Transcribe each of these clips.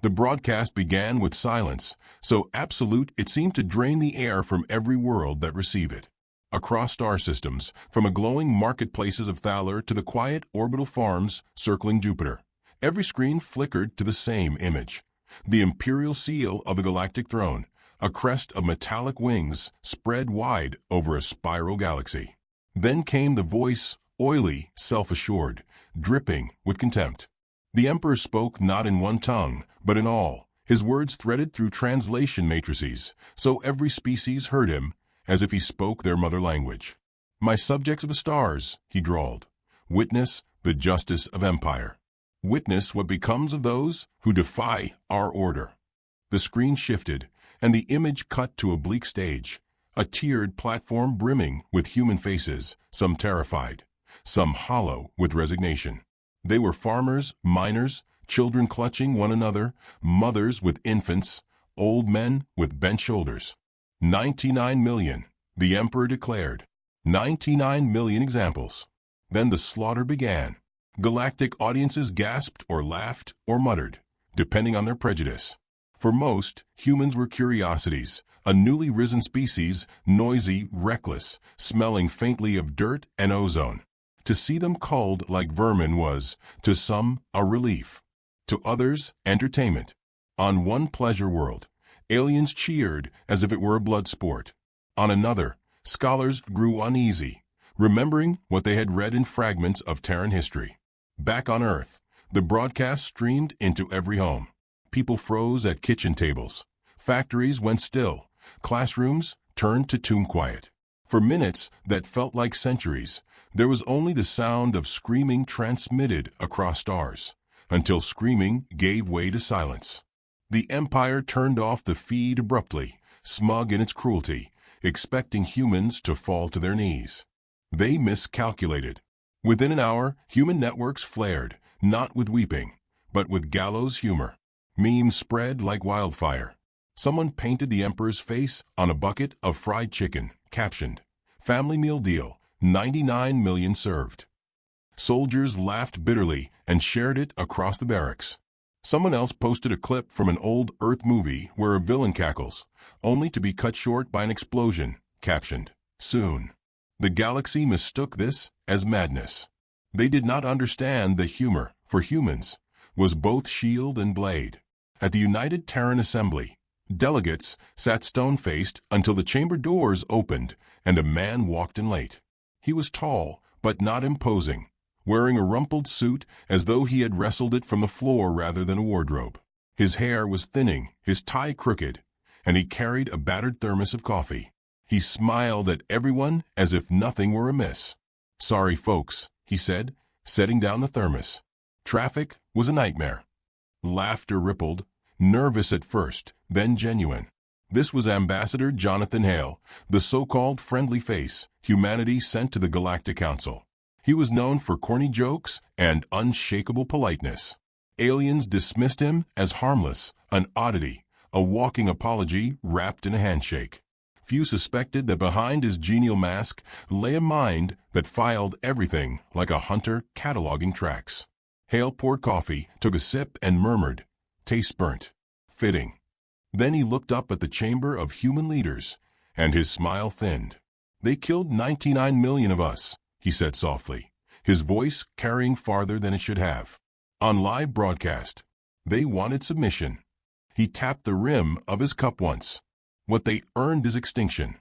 The broadcast began with silence, so absolute it seemed to drain the air from every world that received it. Across star systems, from the glowing marketplaces of Thaler to the quiet orbital farms circling Jupiter, every screen flickered to the same image. The imperial seal of the galactic throne, a crest of metallic wings spread wide over a spiral galaxy. Then came the voice, oily, self-assured, dripping with contempt. The Emperor spoke not in one tongue, but in all, his words threaded through translation matrices, so every species heard him, as if he spoke their mother language. "My subjects of the stars," he drawled, "witness the justice of empire. Witness what becomes of those who defy our order." The screen shifted, and the image cut to a bleak stage, a tiered platform brimming with human faces, some terrified, some hollow with resignation. They were farmers, miners, children clutching one another, mothers with infants, old men with bent shoulders. 99 million, the Emperor declared. 99 million examples. Then the slaughter began. Galactic audiences gasped or laughed or muttered, depending on their prejudice. For most, humans were curiosities, a newly risen species, noisy, reckless, smelling faintly of dirt and ozone. To see them culled like vermin was, to some, a relief. To others, entertainment. On one pleasure world, aliens cheered as if it were a blood sport. On another, scholars grew uneasy, remembering what they had read in fragments of Terran history. Back on Earth, the broadcast streamed into every home. People froze at kitchen tables. Factories went still. Classrooms turned to tomb quiet. For minutes that felt like centuries, there was only the sound of screaming transmitted across stars, until screaming gave way to silence. The Empire turned off the feed abruptly, smug in its cruelty, expecting humans to fall to their knees. They miscalculated. Within an hour, human networks flared, not with weeping, but with gallows humor. Memes spread like wildfire. Someone painted the Emperor's face on a bucket of fried chicken, captioned, "Family meal deal, 99 million served." Soldiers laughed bitterly and shared it across the barracks. Someone else posted a clip from an old Earth movie where a villain cackles, only to be cut short by an explosion, captioned, "Soon." The galaxy mistook this as madness. They did not understand that humor, for humans, was both shield and blade. At the United Terran Assembly, delegates sat stone-faced until the chamber doors opened and a man walked in late. He was tall, but not imposing, wearing a rumpled suit as though he had wrestled it from the floor rather than a wardrobe. His hair was thinning, his tie crooked, and he carried a battered thermos of coffee. He smiled at everyone as if nothing were amiss. "Sorry, folks," he said, setting down the thermos. Traffic was a nightmare. Laughter rippled, nervous at first, then genuine. This was Ambassador Jonathan Hale, the so-called friendly face humanity sent to the Galactic Council. He was known for corny jokes and unshakable politeness. Aliens dismissed him as harmless, an oddity, a walking apology wrapped in a handshake. Few suspected that behind his genial mask lay a mind that filed everything like a hunter cataloging tracks. Hale poured coffee, took a sip, and murmured, "Tastes burnt." Fitting. Then he looked up at the chamber of human leaders, and his smile thinned. "They killed 99 million of us," he said softly, his voice carrying farther than it should have. On live broadcast, they wanted submission. He tapped the rim of his cup once. What they earned is extinction.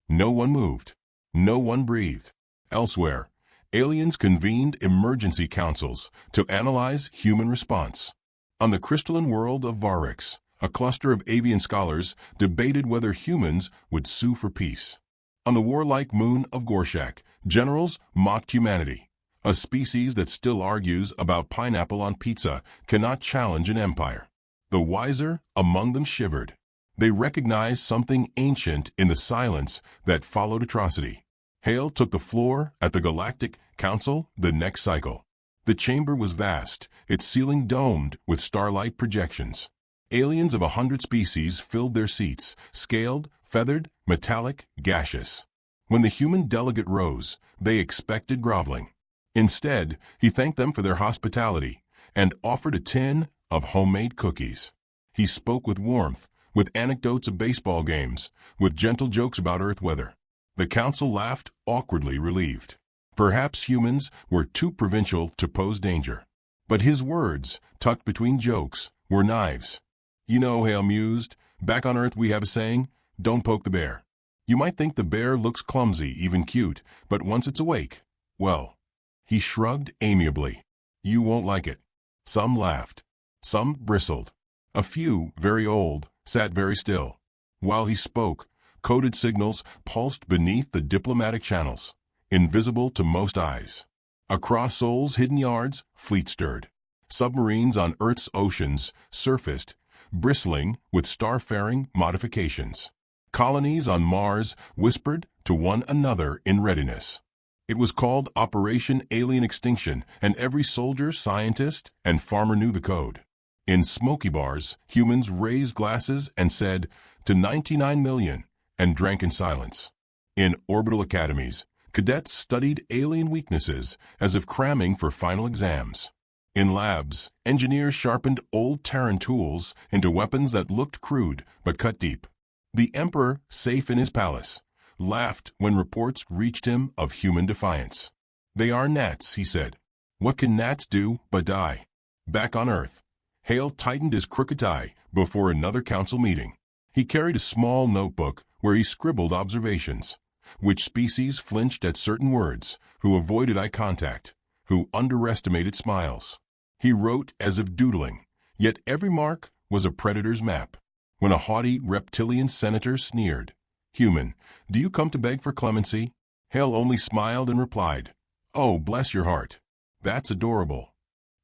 No one moved. No one breathed. Elsewhere, aliens convened emergency councils to analyze human response. On the crystalline world of Varix, a cluster of avian scholars debated whether humans would sue for peace. On the warlike moon of Gorshak, generals mocked humanity. A species that still argues about pineapple on pizza cannot challenge an empire. The wiser among them shivered. They recognized something ancient in the silence that followed atrocity. Hale took the floor at the Galactic Council the next cycle. The chamber was vast, its ceiling domed with starlight projections. Aliens of 100 species filled their seats, scaled, feathered, metallic, gaseous. When the human delegate rose, they expected groveling. Instead, he thanked them for their hospitality and offered a tin of homemade cookies. He spoke with warmth, with anecdotes of baseball games, with gentle jokes about Earth weather. The council laughed, awkwardly relieved. Perhaps humans were too provincial to pose danger. But his words, tucked between jokes, were knives. You know, Hale mused, back on Earth we have a saying, don't poke the bear. You might think the bear looks clumsy, even cute, but once it's awake, well. He shrugged amiably. You won't like it. Some laughed. Some bristled. A few, very old, sat very still. While he spoke, coded signals pulsed beneath the diplomatic channels, invisible to most eyes. Across Seoul's hidden yards, fleet stirred. Submarines on Earth's oceans surfaced, bristling with starfaring modifications. Colonies on Mars whispered to one another in readiness. It was called Operation Alien Extinction, and every soldier, scientist, and farmer knew the code. In smoky bars, humans raised glasses and said, to 99 million, and drank in silence. In orbital academies, cadets studied alien weaknesses as if cramming for final exams. In labs, engineers sharpened old Terran tools into weapons that looked crude but cut deep. The emperor, safe in his palace, laughed when reports reached him of human defiance. They are gnats, he said. What can gnats do but die? Back on Earth, Hale tightened his crooked tie before another council meeting. He carried a small notebook where he scribbled observations. Which species flinched at certain words, who avoided eye contact, who underestimated smiles. He wrote as if doodling, yet every mark was a predator's map. When a haughty reptilian senator sneered, Human, do you come to beg for clemency? Hale only smiled and replied, Oh, bless your heart. That's adorable.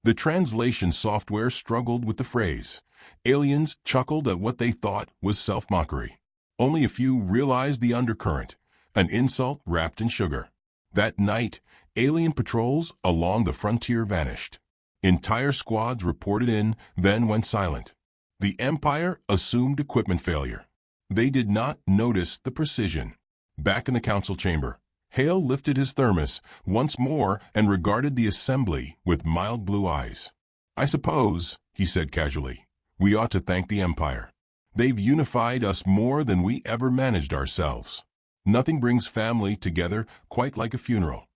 The translation software struggled with the phrase. Aliens chuckled at what they thought was self-mockery. Only a few realized the undercurrent, an insult wrapped in sugar. That night, alien patrols along the frontier vanished. Entire squads reported in, then went silent. The Empire assumed equipment failure. They did not notice the precision. Back in the council chamber, Hale lifted his thermos once more and regarded the assembly with mild blue eyes. I suppose, he said casually, we ought to thank the Empire. They've unified us more than we ever managed ourselves. Nothing brings family together quite like a funeral.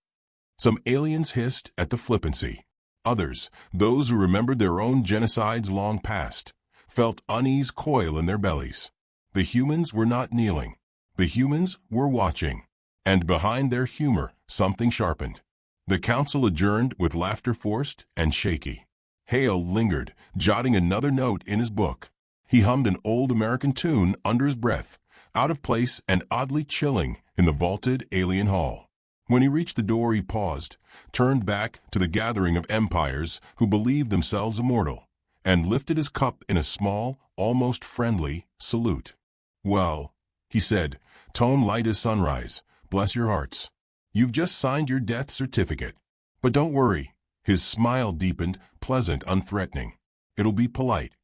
Some aliens hissed at the flippancy. Others, those who remembered their own genocides long past, felt unease coil in their bellies. The humans were not kneeling. The humans were watching. And behind their humor, something sharpened. The council adjourned with laughter forced and shaky. Hale lingered, jotting another note in his book. He hummed an old American tune under his breath, out of place and oddly chilling in the vaulted alien hall. When he reached the door, he paused, turned back to the gathering of empires who believed themselves immortal, and lifted his cup in a small, almost friendly salute. Well, he said, tone light as sunrise, bless your hearts. You've just signed your death certificate. But don't worry. His smile deepened, pleasant, unthreatening. It'll be polite.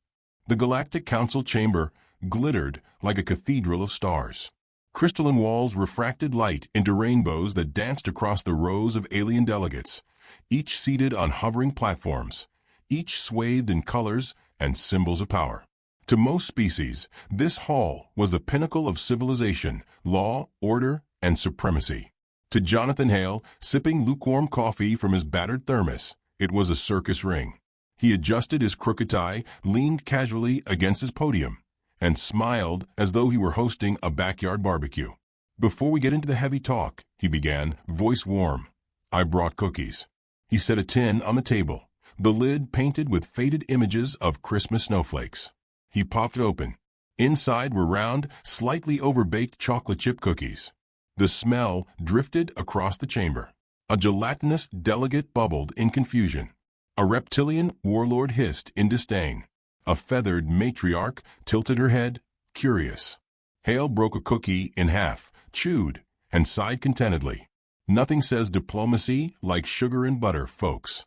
The Galactic Council chamber glittered like a cathedral of stars. Crystalline walls refracted light into rainbows that danced across the rows of alien delegates, each seated on hovering platforms, each swathed in colors and symbols of power. To most species, this hall was the pinnacle of civilization, law, order, and supremacy. To Jonathan Hale, sipping lukewarm coffee from his battered thermos, it was a circus ring. He adjusted his crooked tie, leaned casually against his podium, and smiled as though he were hosting a backyard barbecue. Before we get into the heavy talk, he began, voice warm, I brought cookies. He set a tin on the table, the lid painted with faded images of Christmas snowflakes. He popped it open. Inside were round, slightly overbaked chocolate chip cookies. The smell drifted across the chamber. A gelatinous delegate bubbled in confusion. A reptilian warlord hissed in disdain. A feathered matriarch tilted her head, curious. Hale broke a cookie in half, chewed, and sighed contentedly. Nothing says diplomacy like sugar and butter, folks.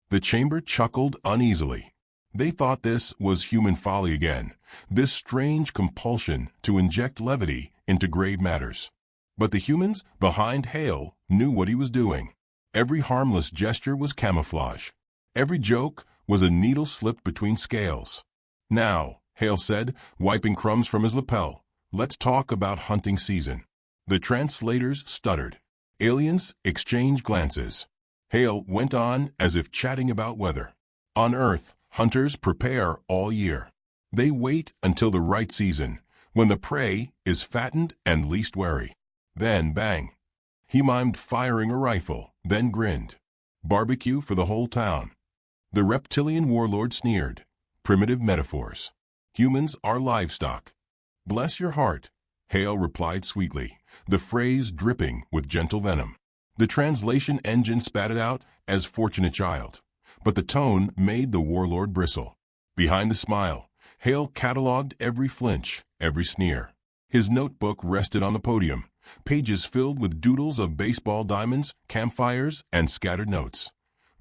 The chamber chuckled uneasily. They thought this was human folly again, this strange compulsion to inject levity into grave matters. But the humans behind Hale knew what he was doing. Every harmless gesture was camouflage. Every joke was a needle slipped between scales. Now, Hale said, wiping crumbs from his lapel. "Let's talk about hunting season." The translators stuttered. Aliens exchanged glances. Hale went on as if chatting about weather. On Earth, hunters prepare all year. They wait until the right season, when the prey is fattened and least wary. Then bang. He mimed firing a rifle, then grinned. Barbecue for the whole town. The reptilian warlord sneered. Primitive metaphors. Humans are livestock. "Bless your heart," Hale replied sweetly, the phrase dripping with gentle venom. The translation engine spat it out as "fortunate child," but the tone made the warlord bristle. Behind the smile, Hale catalogued every flinch, every sneer. His notebook rested on the podium, pages filled with doodles of baseball diamonds, campfires, and scattered notes.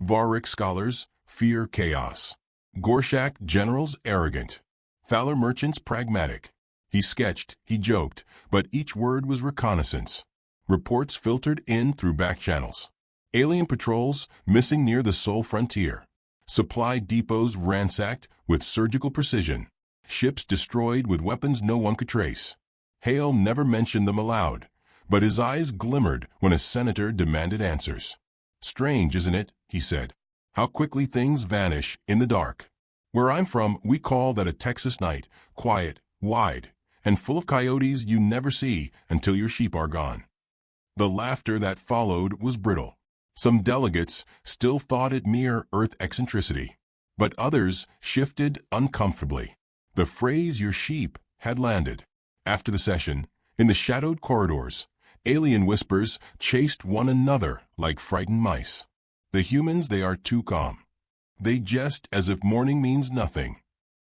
Varric scholars fear chaos. Gorshak generals arrogant. Thaler merchants pragmatic. He sketched, he joked, but each word was reconnaissance. Reports filtered in through back channels. Alien patrols missing near the Sol frontier. Supply depots ransacked with surgical precision. Ships destroyed with weapons no one could trace. Hale never mentioned them aloud, but his eyes glimmered when a senator demanded answers. "Strange, isn't it?" he said. "How quickly things vanish in the dark. Where I'm from, we call that a Texas night, quiet, wide, and full of coyotes you never see until your sheep are gone." The laughter that followed was brittle. Some delegates still thought it mere Earth eccentricity, but others shifted uncomfortably. The phrase "your sheep" had landed. After the session, in the shadowed corridors, alien whispers chased one another like frightened mice. The humans, they are too calm. They jest as if morning means nothing.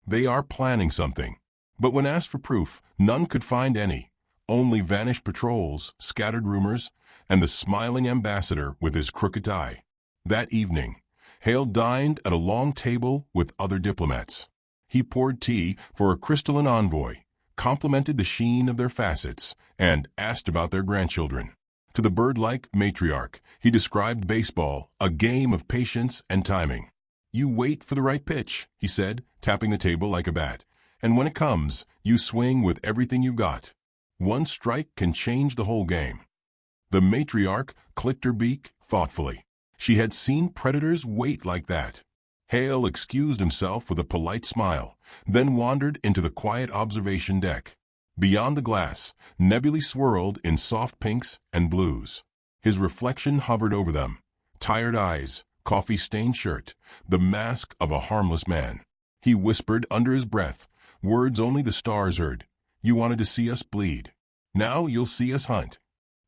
They are planning something. But when asked for proof, none could find any. Only vanished patrols, scattered rumors, and the smiling ambassador with his crooked tie. That evening, Hale dined at a long table with other diplomats. He poured tea for a crystalline envoy, complimented the sheen of their facets, and asked about their grandchildren. To the bird-like matriarch, he described baseball, a game of patience and timing. "You wait for the right pitch," he said, tapping the table like a bat. "And when it comes, you swing with everything you've got. One strike can change the whole game." The matriarch clicked her beak thoughtfully. She had seen predators wait like that. Hale excused himself with a polite smile, then wandered into the quiet observation deck. Beyond the glass, nebulae swirled in soft pinks and blues. His reflection hovered over them. Tired eyes, coffee-stained shirt, the mask of a harmless man. He whispered under his breath, words only the stars heard. "You wanted to see us bleed. Now you'll see us hunt."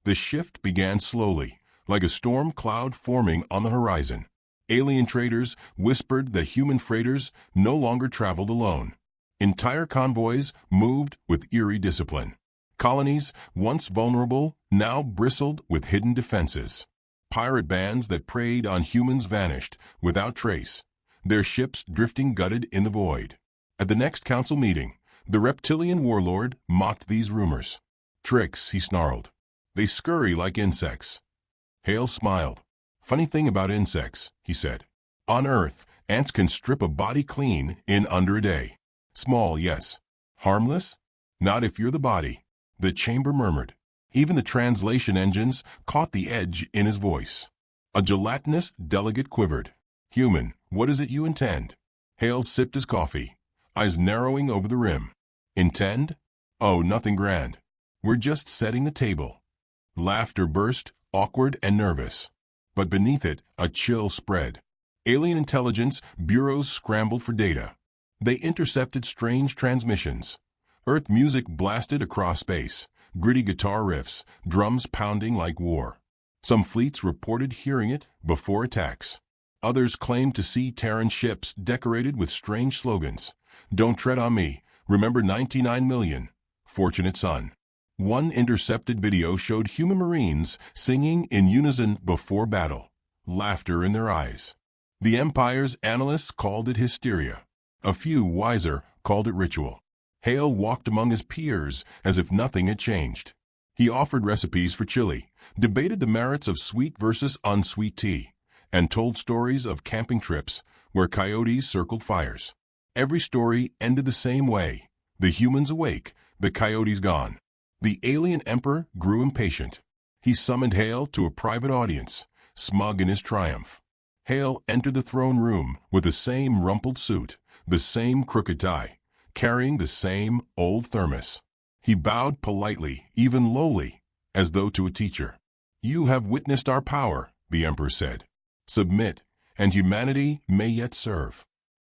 The shift began slowly, like a storm cloud forming on the horizon. Alien traders whispered that human freighters no longer traveled alone. Entire convoys moved with eerie discipline. Colonies, once vulnerable, now bristled with hidden defenses. Pirate bands that preyed on humans vanished without trace, their ships drifting gutted in the void. At the next council meeting, the reptilian warlord mocked these rumors. "Tricks," he snarled. "They scurry like insects." Hale smiled. "Funny thing about insects," he said. "On Earth, ants can strip a body clean in under a day. Small, yes. Harmless? Not if you're the body." The chamber murmured. Even the translation engines caught the edge in his voice. A gelatinous delegate quivered. "Human, what is it you intend?" Hale sipped his coffee, eyes narrowing over the rim. "Intend? Oh, nothing grand. We're just setting the table." Laughter burst, awkward and nervous. But beneath it, a chill spread. Alien intelligence bureaus scrambled for data. They intercepted strange transmissions. Earth music blasted across space, gritty guitar riffs, drums pounding like war. Some fleets reported hearing it before attacks. Others claimed to see Terran ships decorated with strange slogans. "Don't tread on me. Remember 99 million. Fortunate son." One intercepted video showed human Marines singing in unison before battle, laughter in their eyes. The Empire's analysts called it hysteria. A few, wiser, called it ritual. Hale walked among his peers as if nothing had changed. He offered recipes for chili, debated the merits of sweet versus unsweet tea, and told stories of camping trips where coyotes circled fires. Every story ended the same way. The humans awake, the coyotes gone. The alien emperor grew impatient. He summoned Hale to a private audience, smug in his triumph. Hale entered the throne room with the same rumpled suit, the same crooked tie, carrying the same old thermos. He bowed politely, even lowly, as though to a teacher. "You have witnessed our power," the emperor said. "Submit, and humanity may yet serve."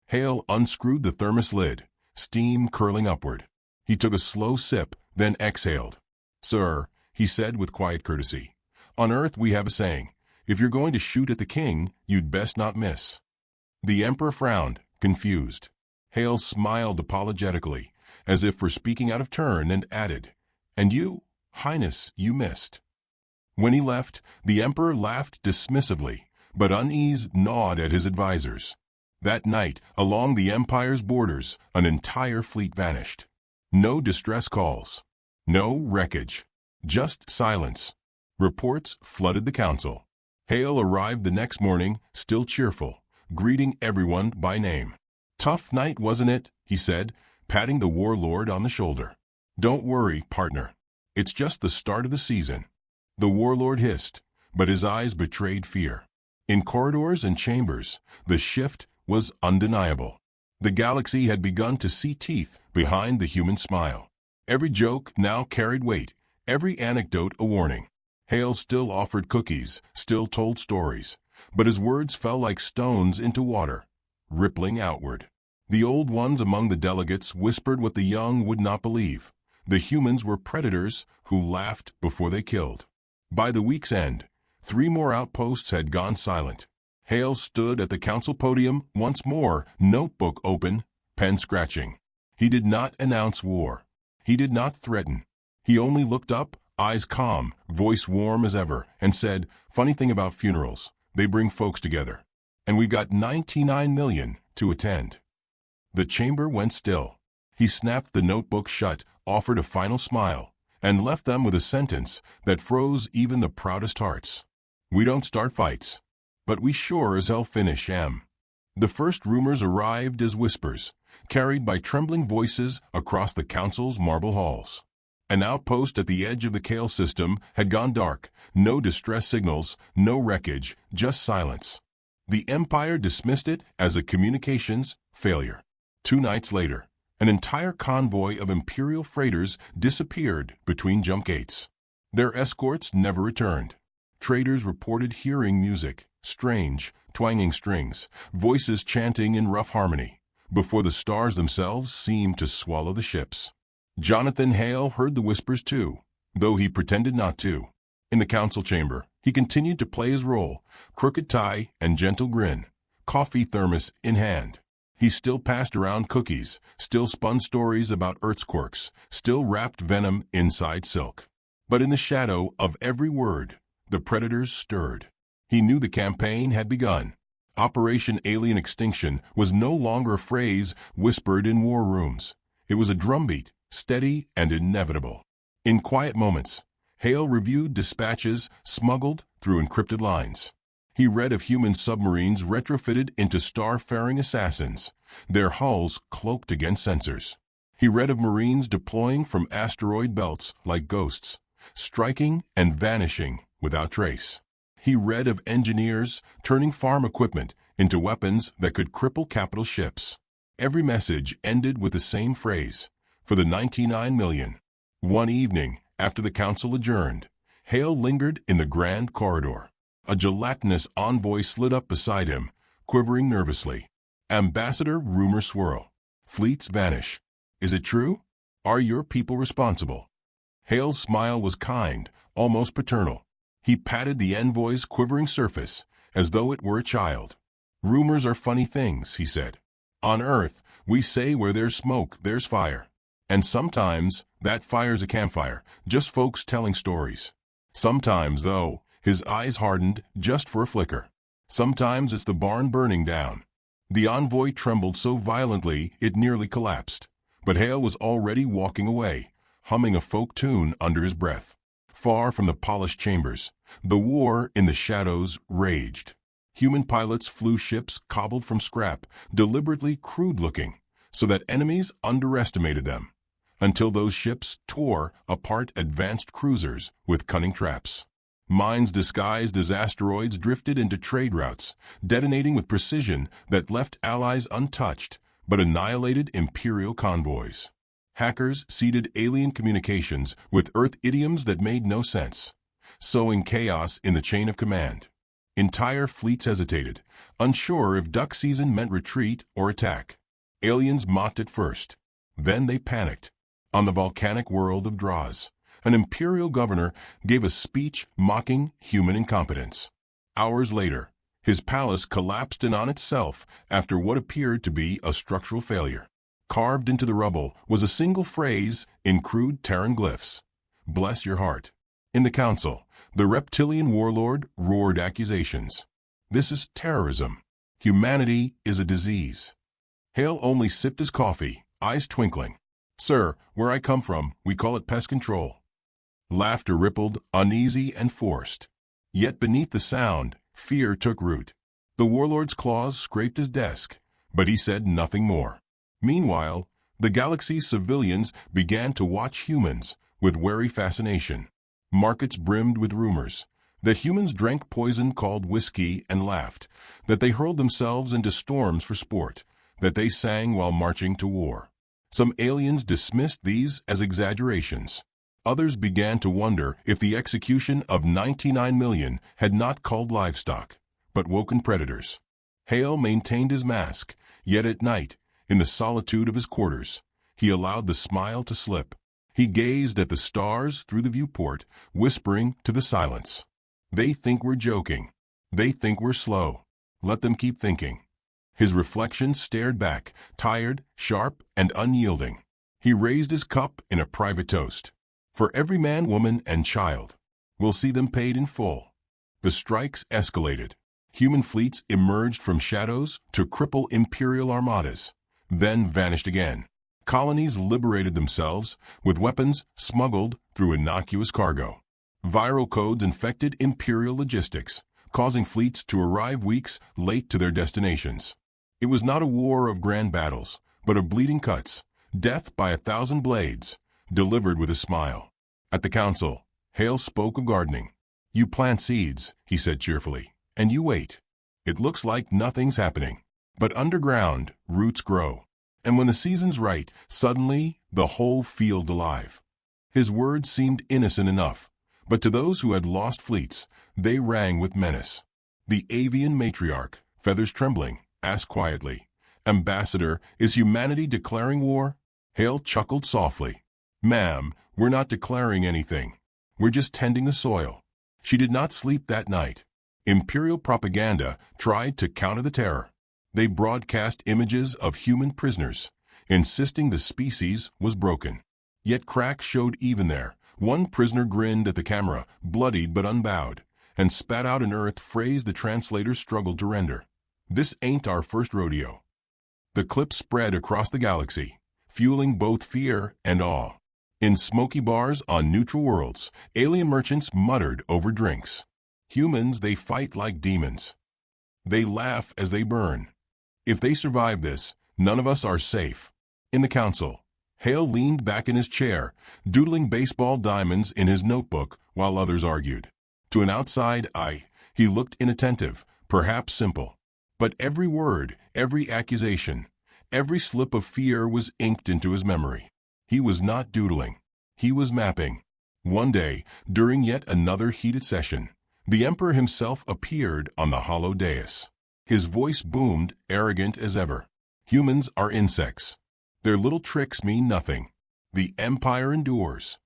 Hale unscrewed the thermos lid, steam curling upward. He took a slow sip, then exhaled. "Sir," he said with quiet courtesy, "on Earth we have a saying, if you're going to shoot at the king, you'd best not miss." The emperor frowned, confused. Hale smiled apologetically, as if for speaking out of turn, and added, "And you, Highness, you missed." When he left, the emperor laughed dismissively, but unease gnawed at his advisors. That night, along the empire's borders, an entire fleet vanished. No distress calls. No wreckage. Just silence. Reports flooded the council. Hale arrived the next morning, still cheerful, greeting everyone by name. "Tough night, wasn't it?" he said, patting the warlord on the shoulder. "Don't worry, partner. It's just the start of the season." The warlord hissed, but his eyes betrayed fear. In corridors and chambers, the shift was undeniable. The galaxy had begun to see teeth behind the human smile. Every joke now carried weight, every anecdote a warning. Hale still offered cookies, still told stories, but his words fell like stones into water, rippling outward. The old ones among the delegates whispered what the young would not believe. The humans were predators who laughed before they killed. By the week's end, 3 more outposts had gone silent. Hale stood at the council podium once more, notebook open, pen scratching. He did not announce war. He did not threaten. He only looked up, eyes calm, voice warm as ever, and said, "Funny thing about funerals, they bring folks together. And we got 99 million to attend." The chamber went still. He snapped the notebook shut, offered a final smile, and left them with a sentence that froze even the proudest hearts. "We don't start fights, but we sure as hell finish 'em." The first rumors arrived as whispers, carried by trembling voices across the council's marble halls. An outpost at the edge of the Kale system had gone dark, no distress signals, no wreckage, just silence. The Empire dismissed it as a communications failure. 2 nights later, an entire convoy of Imperial freighters disappeared between jump gates. Their escorts never returned. Traders reported hearing music, strange, twanging strings, voices chanting in rough harmony, before the stars themselves seemed to swallow the ships. Jonathan Hale heard the whispers too, though he pretended not to. In the council chamber, he continued to play his role, crooked tie and gentle grin, coffee thermos in hand. He still passed around cookies, still spun stories about Earth's quirks, still wrapped venom inside silk. But in the shadow of every word, the predators stirred. He knew the campaign had begun. Operation Alien Extinction was no longer a phrase whispered in war rooms. It was a drumbeat, steady and inevitable. In quiet moments, Hale reviewed dispatches smuggled through encrypted lines. He read of human submarines retrofitted into star-faring assassins, their hulls cloaked against sensors. He read of Marines deploying from asteroid belts like ghosts, striking and vanishing without trace. He read of engineers turning farm equipment into weapons that could cripple capital ships. Every message ended with the same phrase, "For the 99 million." One evening, after the council adjourned, Hale lingered in the grand corridor. A gelatinous envoy slid up beside him, quivering nervously. "Ambassador, rumor swirl. Fleets vanish. Is it true? Are your people responsible?" Hale's smile was kind, almost paternal. He patted the envoy's quivering surface, as though it were a child. "Rumors are funny things," he said. "On Earth, we say where there's smoke, there's fire. And sometimes, that fire's a campfire, just folks telling stories. Sometimes, though," his eyes hardened just for a flicker, "sometimes it's the barn burning down." The envoy trembled so violently it nearly collapsed, but Hale was already walking away, humming a folk tune under his breath. Far from the polished chambers, the war in the shadows raged. Human pilots flew ships cobbled from scrap, deliberately crude-looking, so that enemies underestimated them, until those ships tore apart advanced cruisers with cunning traps. Mines disguised as asteroids drifted into trade routes, detonating with precision that left allies untouched, but annihilated Imperial convoys. Hackers seeded alien communications with Earth idioms that made no sense, sowing chaos in the chain of command. Entire fleets hesitated, unsure if duck season meant retreat or attack. Aliens mocked at first. Then they panicked. On the volcanic world of Draws, an Imperial governor gave a speech mocking human incompetence. Hours later, his palace collapsed in on itself after what appeared to be a structural failure. Carved into the rubble was a single phrase in crude Terran glyphs: "Bless your heart." In the council, the reptilian warlord roared accusations. This is terrorism. Humanity is a disease. Hale only sipped his coffee, eyes twinkling. Sir, where I come from, we call it pest control. Laughter rippled, uneasy and forced. Yet beneath the sound, fear took root. The warlord's claws scraped his desk, but he said nothing more. Meanwhile, the galaxy's civilians began to watch humans with wary fascination. Markets brimmed with rumors that humans drank poison called whiskey and laughed, that they hurled themselves into storms for sport, that they sang while marching to war. Some aliens dismissed these as exaggerations. Others began to wonder if the execution of 99 million had not culled livestock, but woken predators. Hale maintained his mask, yet at night, in the solitude of his quarters, he allowed the smile to slip. He gazed at the stars through the viewport, whispering to the silence. They think we're joking. They think we're slow. Let them keep thinking. His reflection stared back, tired, sharp, and unyielding. He raised his cup in a private toast. For every man, woman, and child. We'll see them paid in full. The strikes escalated. Human fleets emerged from shadows to cripple Imperial armadas, then vanished again. Colonies liberated themselves with weapons smuggled through innocuous cargo. Viral codes infected Imperial logistics, causing fleets to arrive weeks late to their destinations. It was not a war of grand battles, but of bleeding cuts, death by 1,000 blades, delivered with a smile. At the council, Hale spoke of gardening. You plant seeds, he said cheerfully, and you wait. It looks like nothing's happening. But underground, roots grow. And when the season's right, suddenly, the whole field alive. His words seemed innocent enough, but to those who had lost fleets, they rang with menace. The avian matriarch, feathers trembling, asked quietly, Ambassador, is humanity declaring war? Hale chuckled softly. Ma'am, we're not declaring anything. We're just tending the soil. She did not sleep that night. Imperial propaganda tried to counter the terror. They broadcast images of human prisoners, insisting the species was broken. Yet cracks showed even there. One prisoner grinned at the camera, bloodied but unbowed, and spat out an Earth phrase the translators struggled to render. This ain't our first rodeo. The clip spread across the galaxy, fueling both fear and awe. In smoky bars on neutral worlds, alien merchants muttered over drinks. Humans, they fight like demons. They laugh as they burn. If they survive this, none of us are safe. In the council, Hale leaned back in his chair, doodling baseball diamonds in his notebook while others argued. To an outside eye, he looked inattentive, perhaps simple. But every word, every accusation, every slip of fear was inked into his memory. He was not doodling. He was mapping. One day, during yet another heated session, the Emperor himself appeared on the hollow dais. His voice boomed, arrogant as ever. Humans are insects. Their little tricks mean nothing. The Empire endures.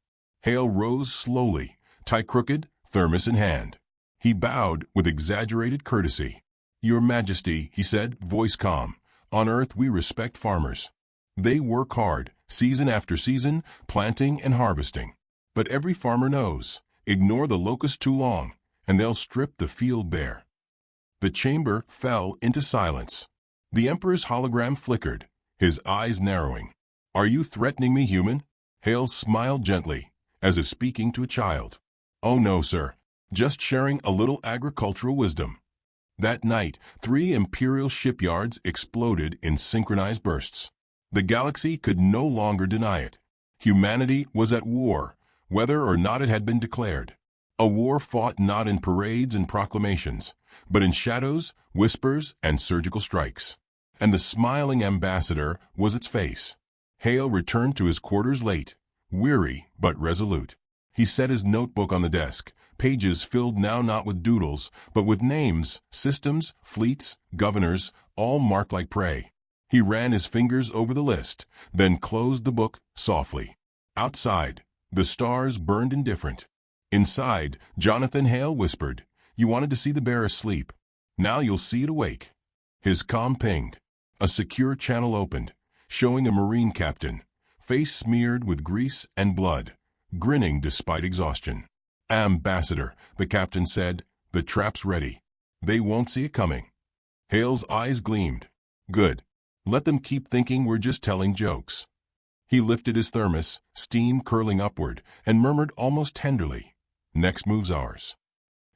Hale rose slowly, tie crooked, thermos in hand. He bowed with exaggerated courtesy. Your Majesty, he said, voice calm, on Earth we respect farmers. They work hard, season after season, planting and harvesting. But every farmer knows, ignore the locusts too long, and they'll strip the field bare. The chamber fell into silence. The Emperor's hologram flickered, his eyes narrowing. Are you threatening me, human? Hale smiled gently, as if speaking to a child. Oh no, sir. Just sharing a little agricultural wisdom. That night, 3 Imperial shipyards exploded in synchronized bursts. The galaxy could no longer deny it. Humanity was at war, whether or not it had been declared. A war fought not in parades and proclamations, but in shadows, whispers, and surgical strikes. And the smiling ambassador was its face. Hale returned to his quarters late, weary but resolute. He set his notebook on the desk, pages filled now not with doodles, but with names, systems, fleets, governors, all marked like prey. He ran his fingers over the list, then closed the book softly. Outside, the stars burned indifferent. Inside, Jonathan Hale whispered, "You wanted to see the bear asleep. Now you'll see it awake." His comm pinged. A secure channel opened, showing a Marine captain, face smeared with grease and blood, grinning despite exhaustion. "Ambassador," the captain said, "the trap's ready. They won't see it coming." Hale's eyes gleamed. "Good. Let them keep thinking we're just telling jokes." He lifted his thermos, steam curling upward, and murmured almost tenderly, "Next move's ours."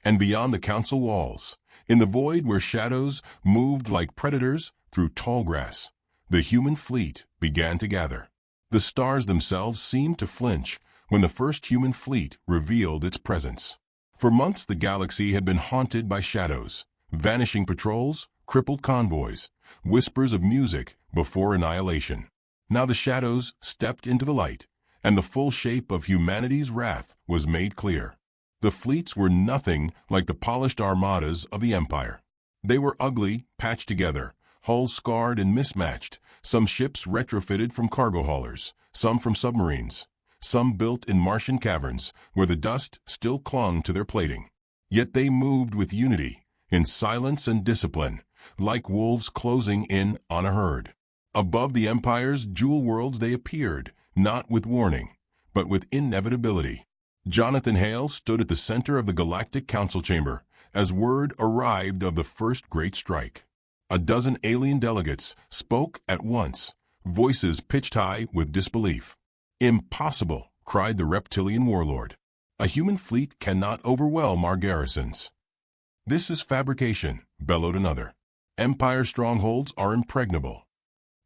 And beyond the council walls, in the void where shadows moved like predators through tall grass, the human fleet began to gather. The stars themselves seemed to flinch when the first human fleet revealed its presence. For months the galaxy had been haunted by shadows, vanishing patrols, crippled convoys, whispers of music before annihilation. Now the shadows stepped into the light, and the full shape of humanity's wrath was made clear. The fleets were nothing like the polished armadas of the Empire. They were ugly, patched together, hulls scarred and mismatched, some ships retrofitted from cargo haulers, some from submarines, some built in Martian caverns where the dust still clung to their plating. Yet they moved with unity, in silence and discipline, like wolves closing in on a herd. Above the Empire's jewel worlds they appeared, not with warning, but with inevitability. Jonathan Hale stood at the center of the Galactic Council chamber as word arrived of the first great strike. A dozen alien delegates spoke at once, voices pitched high with disbelief. "Impossible," cried the reptilian warlord. "A human fleet cannot overwhelm our garrisons." "This is fabrication," bellowed another. "Empire strongholds are impregnable."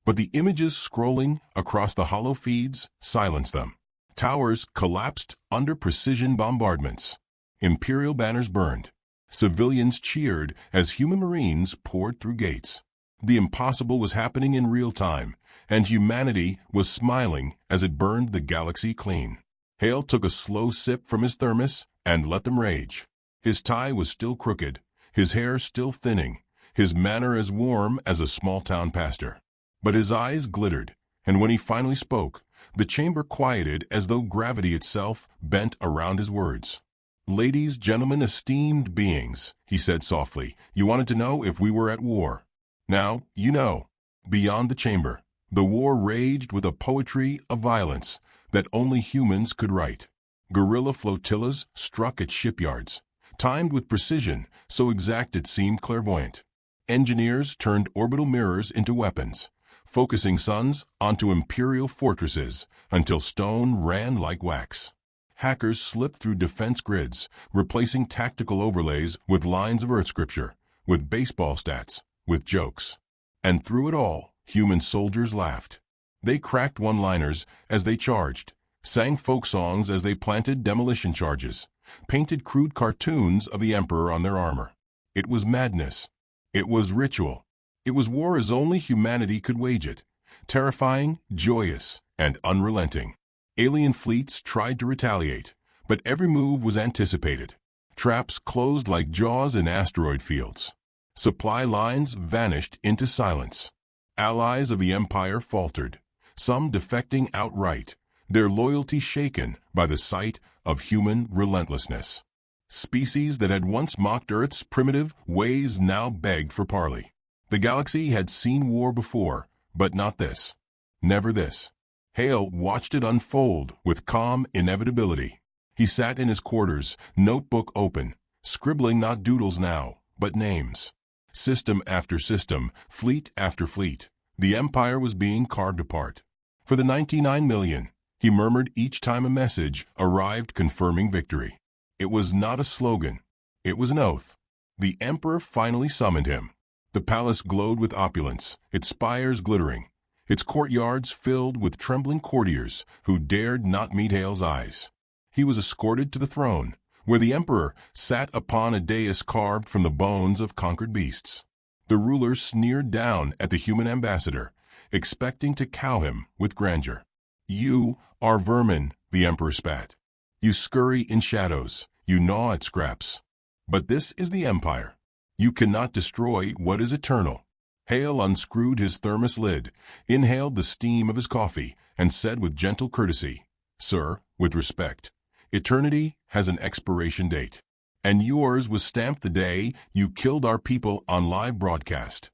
But the images scrolling across the hollow feeds silenced them. Towers collapsed under precision bombardments. Imperial banners burned. Civilians cheered as human marines poured through gates. The impossible was happening in real time, and humanity was smiling as it burned the galaxy clean. Hale took a slow sip from his thermos and let them rage. His tie was still crooked, his hair still thinning, his manner as warm as a small-town pastor. But his eyes glittered, and when he finally spoke, the chamber quieted as though gravity itself bent around his words. "Ladies, gentlemen, esteemed beings," he said softly, "you wanted to know if we were at war. Now, you know." Beyond the chamber, the war raged with a poetry of violence that only humans could write. Guerrilla flotillas struck at shipyards, timed with precision so exact it seemed clairvoyant. Engineers turned orbital mirrors into weapons, focusing suns onto imperial fortresses until stone ran like wax. Hackers slipped through defense grids, replacing tactical overlays with lines of Earth scripture, with baseball stats, with jokes. And through it all, human soldiers laughed. They cracked one-liners as they charged, sang folk songs as they planted demolition charges, painted crude cartoons of the Emperor on their armor. It was madness. It was ritual. It was war as only humanity could wage it, terrifying, joyous, and unrelenting. Alien fleets tried to retaliate, but every move was anticipated. Traps closed like jaws in asteroid fields. Supply lines vanished into silence. Allies of the Empire faltered, some defecting outright, their loyalty shaken by the sight of human relentlessness. Species that had once mocked Earth's primitive ways now begged for parley. The galaxy had seen war before, but not this. Never this. Hale watched it unfold with calm inevitability. He sat in his quarters, notebook open, scribbling not doodles now, but names. System after system, fleet after fleet, the Empire was being carved apart. For the 99 million, he murmured each time a message arrived confirming victory. It was not a slogan. It was an oath. The Emperor finally summoned him. The palace glowed with opulence, its spires glittering. its courtyards filled with trembling courtiers who dared not meet Hale's eyes. He was escorted to the throne, where the emperor sat upon a dais carved from the bones of conquered beasts. The ruler sneered down at the human ambassador, expecting to cow him with grandeur. "You are vermin," the emperor spat. "You scurry in shadows, you gnaw at scraps. But this is the empire. You cannot destroy what is eternal." Hale unscrewed his thermos lid, inhaled the steam of his coffee, and said with gentle courtesy, "Sir, with respect, eternity has an expiration date. And yours was stamped the day you killed our people on live broadcast."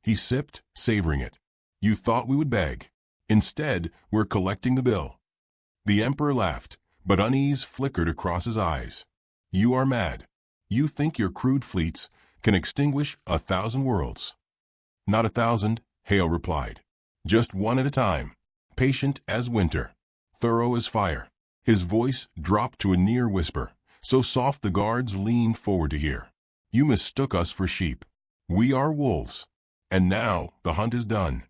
He sipped, savoring it. "You thought we would beg. Instead, we're collecting the bill." The emperor laughed, but unease flickered across his eyes. "You are mad. You think your crude fleets can extinguish 1,000 worlds." "Not 1,000, Hale replied. "Just one at a time, patient as winter, thorough as fire." His voice dropped to a near whisper, so soft the guards leaned forward to hear. "You mistook us for sheep. We are wolves. And now the hunt is done."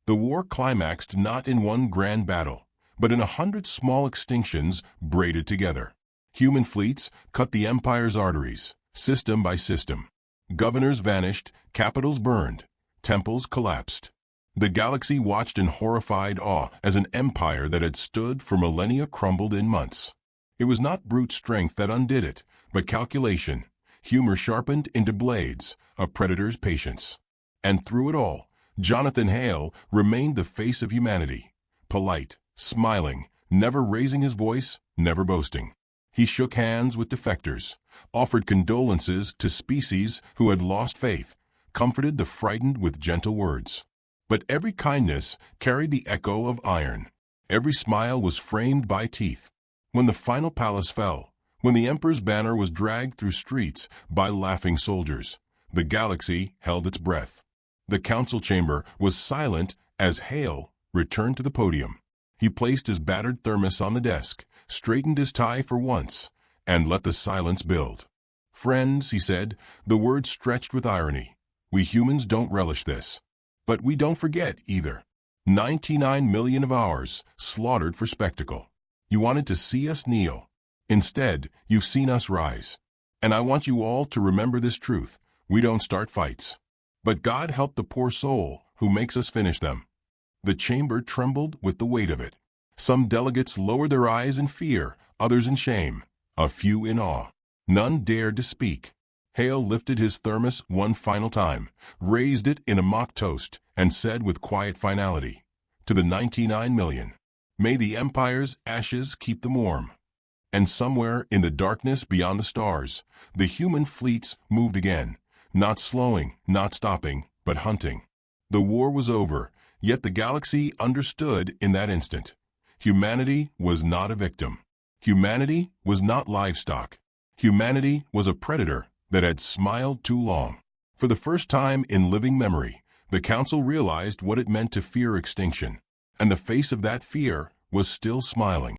The war climaxed not in one grand battle, but in 100 small extinctions braided together. Human fleets cut the empire's arteries, system by system. Governors vanished, capitals burned, temples collapsed. The galaxy watched in horrified awe as an empire that had stood for millennia crumbled in months. It was not brute strength that undid it, but calculation, humor sharpened into blades, a predator's patience. And through it all, Jonathan Hale remained the face of humanity, polite, smiling, never raising his voice, never boasting. He shook hands with defectors, offered condolences to species who had lost faith, comforted the frightened with gentle words. But every kindness carried the echo of iron. Every smile was framed by teeth. When the final palace fell, when the emperor's banner was dragged through streets by laughing soldiers, the galaxy held its breath. The council chamber was silent as Hale returned to the podium. He placed his battered thermos on the desk, straightened his tie for once, and let the silence build. "Friends," he said, the words stretched with irony, "we humans don't relish this. But we don't forget, either. 99 million of ours slaughtered for spectacle. You wanted to see us kneel. Instead, you've seen us rise. And I want you all to remember this truth. We don't start fights. But God help the poor soul who makes us finish them." The chamber trembled with the weight of it. Some delegates lowered their eyes in fear, others in shame, a few in awe. None dared to speak. Hale lifted his thermos one final time, raised it in a mock toast, and said with quiet finality, "To the 99 million, may the empire's ashes keep them warm." And somewhere in the darkness beyond the stars, the human fleets moved again, not slowing, not stopping, but hunting. The war was over, yet the galaxy understood in that instant. Humanity was not a victim. Humanity was not livestock. Humanity was a predator that had smiled too long. For the first time in living memory, the council realized what it meant to fear extinction, and the face of that fear was still smiling.